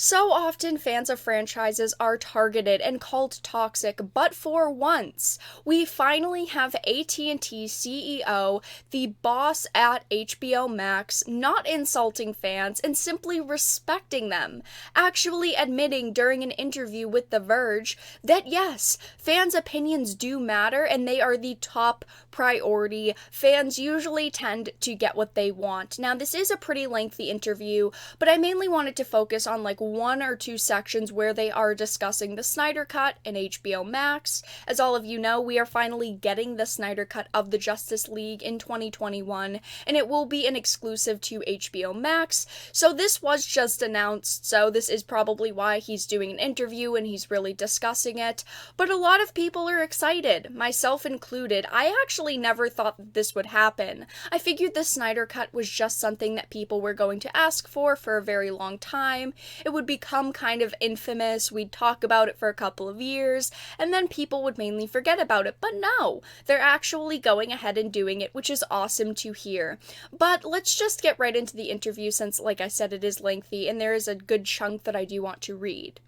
So often fans of franchises are targeted and called toxic, but for once, we finally have AT&T CEO, the boss at HBO Max, not insulting fans and simply respecting them, actually admitting during an interview with The Verge that yes, fans' opinions do matter and they are the top priority. Fans usually tend to get what they want. Now, this is a pretty lengthy interview, but I mainly wanted to focus on like one or two sections where they are discussing the Snyder Cut and HBO Max. As all of you know, we are finally getting the Snyder Cut of the Justice League in 2021, and it will be an exclusive to HBO Max. So this was just announced, so this is probably why he's doing an interview and he's really discussing it. But a lot of people are excited, myself included. I actually never thought that this would happen. I figured the Snyder Cut was just something that people were going to ask for a very long time. It would become kind of infamous, we'd talk about it for a couple of years, and then people would mainly forget about it. But no, they're actually going ahead and doing it, which is awesome to hear. But let's just get right into the interview since, like I said, it is lengthy, and there is a good chunk that I do want to read.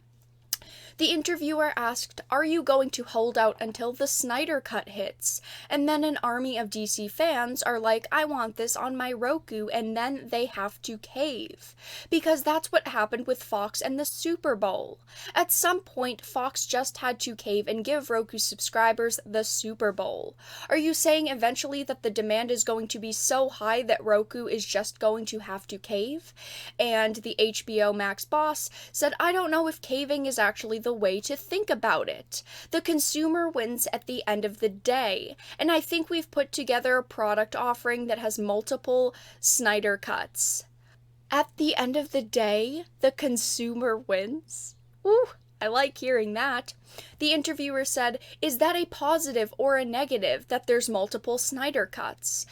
The interviewer asked, "Are you going to hold out until the Snyder Cut hits?" And then an army of DC fans are like, "I want this on my Roku," and then they have to cave. Because that's what happened with Fox and the Super Bowl. At some point, Fox just had to cave and give Roku subscribers the Super Bowl. Are you saying eventually that the demand is going to be so high that Roku is just going to have to cave? And the HBO Max boss said, "I don't know if caving is actually the way to think about it. The consumer wins at the end of the day, and I think we've put together a product offering that has multiple Snyder cuts." At the end of the day, the consumer wins? Ooh, I like hearing that. The interviewer said, "Is that a positive or a negative that there's multiple Snyder cuts?"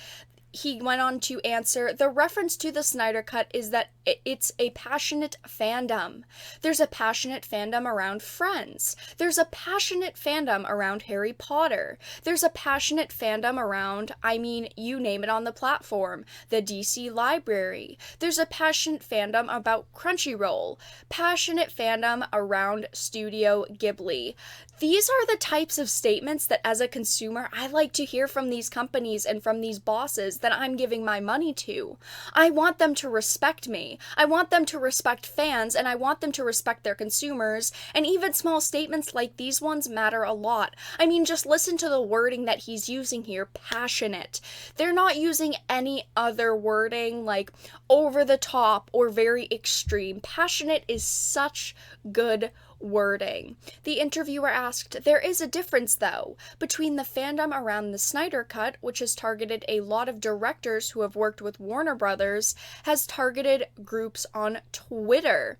He went on to answer, "The reference to the Snyder Cut is that it's a passionate fandom. There's a passionate fandom around Friends. There's a passionate fandom around Harry Potter. There's a passionate fandom around, I mean, you name it on the platform, the DC Library. There's a passionate fandom about Crunchyroll. Passionate fandom around Studio Ghibli." These are the types of statements that as a consumer I like to hear from these companies and from these bosses that I'm giving my money to. I want them to respect me. I want them to respect fans, and I want them to respect their consumers, and even small statements like these ones matter a lot. I mean, just listen to the wording that he's using here, passionate. They're not using any other wording like over the top or very extreme. Passionate is such good wording. The interviewer asked, "There is a difference, though, between the fandom around the Snyder Cut, which has targeted a lot of directors who have worked with Warner Brothers, has targeted groups on Twitter."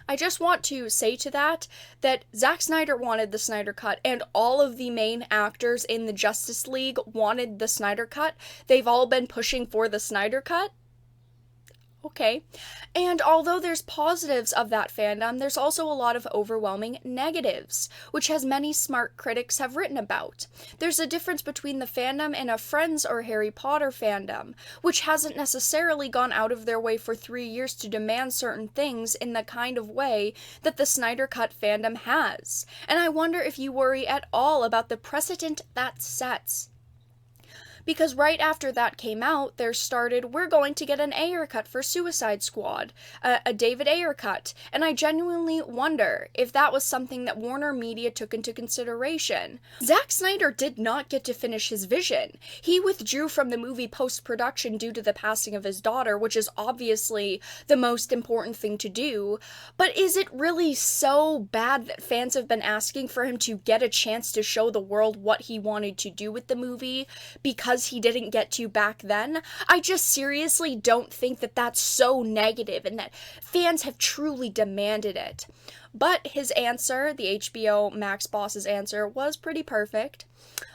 I just want to say to that Zack Snyder wanted the Snyder Cut, and all of the main actors in the Justice League wanted the Snyder Cut. They've all been pushing for the Snyder Cut. Okay. And although there's positives of that fandom, there's also a lot of overwhelming negatives, which as many smart critics have written about. There's a difference between the fandom and a Friends or Harry Potter fandom, which hasn't necessarily gone out of their way for 3 years to demand certain things in the kind of way that the Snyder Cut fandom has. And I wonder if you worry at all about the precedent that sets. Because right after that came out, there started, "We're going to get an Ayer cut for Suicide Squad, a David Ayer cut," and I genuinely wonder if that was something that Warner Media took into consideration. Zack Snyder did not get to finish his vision. He withdrew from the movie post-production due to the passing of his daughter, which is obviously the most important thing to do, but is it really so bad that fans have been asking for him to get a chance to show the world what he wanted to do with the movie because he didn't get to back then? I just seriously don't think that that's so negative and that fans have truly demanded it. But his answer, the HBO Max boss's answer, was pretty perfect.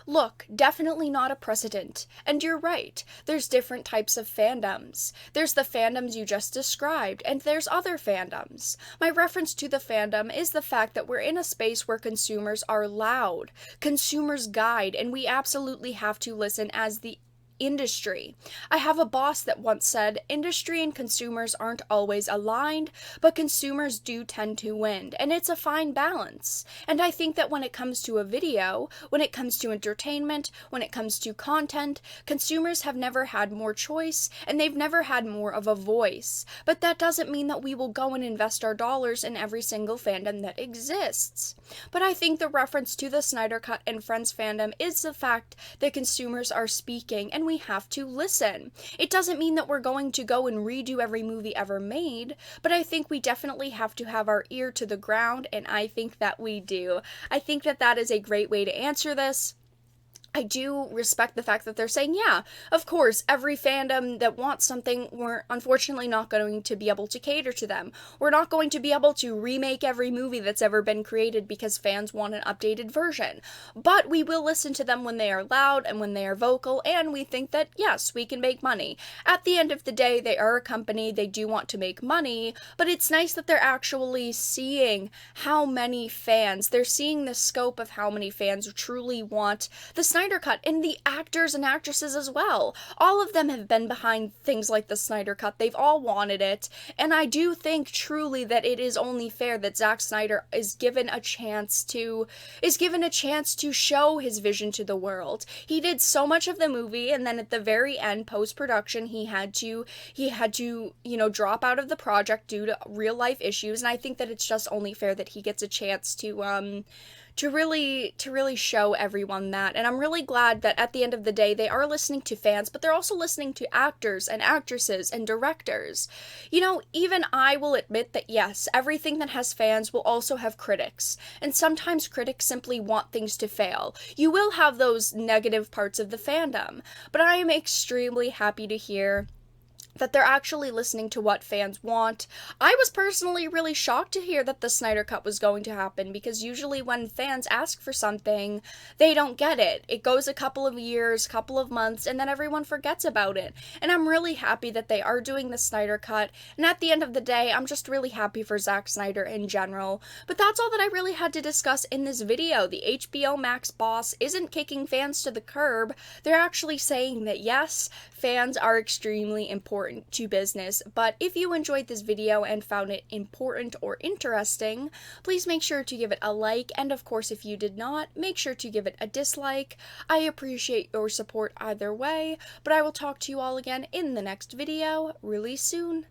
"Look, definitely not a precedent. And you're right, there's different types of fandoms. There's the fandoms you just described, and there's other fandoms. My reference to the fandom is the fact that we're in a space where consumers are loud. Consumers guide, and we absolutely have to listen as the industry. I have a boss that once said, industry and consumers aren't always aligned, but consumers do tend to win, and it's a fine balance. And I think that when it comes to a video, when it comes to entertainment, when it comes to content, consumers have never had more choice, and they've never had more of a voice. But that doesn't mean that we will go and invest our dollars in every single fandom that exists. But I think the reference to the Snyder Cut and Friends fandom is the fact that consumers are speaking and we have to listen. It doesn't mean that we're going to go and redo every movie ever made, but I think we definitely have to have our ear to the ground, and I think that we do. I think that that is a great way to answer this. I do respect the fact that they're saying, yeah, of course, every fandom that wants something, we're unfortunately not going to be able to cater to them. We're not going to be able to remake every movie that's ever been created because fans want an updated version. But we will listen to them when they are loud and when they are vocal, and we think that, yes, we can make money. At the end of the day, they are a company, they do want to make money, but it's nice that they're actually seeing how many fans, they're seeing the scope of how many fans truly want the Snyder Cut, and the actors and actresses as well. All of them have been behind things like the Snyder Cut. They've all wanted it, and I do think truly that it is only fair that Zack Snyder is given a chance to show his vision to the world. He did so much of the movie, and then at the very end, post-production, he had to, drop out of the project due to real life issues, and I think that it's just only fair that he gets a chance to really show everyone that. And I'm really glad that at the end of the day they are listening to fans, but they're also listening to actors and actresses and directors. Even I will admit that yes, everything that has fans will also have critics, and sometimes critics simply want things to fail. You will have those negative parts of the fandom, but I am extremely happy to hear that they're actually listening to what fans want. I was personally really shocked to hear that the Snyder Cut was going to happen, because usually when fans ask for something, they don't get it. It goes a couple of years, couple of months, and then everyone forgets about it. And I'm really happy that they are doing the Snyder Cut, and at the end of the day, I'm just really happy for Zack Snyder in general. But that's all that I really had to discuss in this video. The HBO Max boss isn't kicking fans to the curb. They're actually saying that yes, fans are extremely important to business, but if you enjoyed this video and found it important or interesting, please make sure to give it a like, and of course if you did not, make sure to give it a dislike. I appreciate your support either way, but I will talk to you all again in the next video really soon.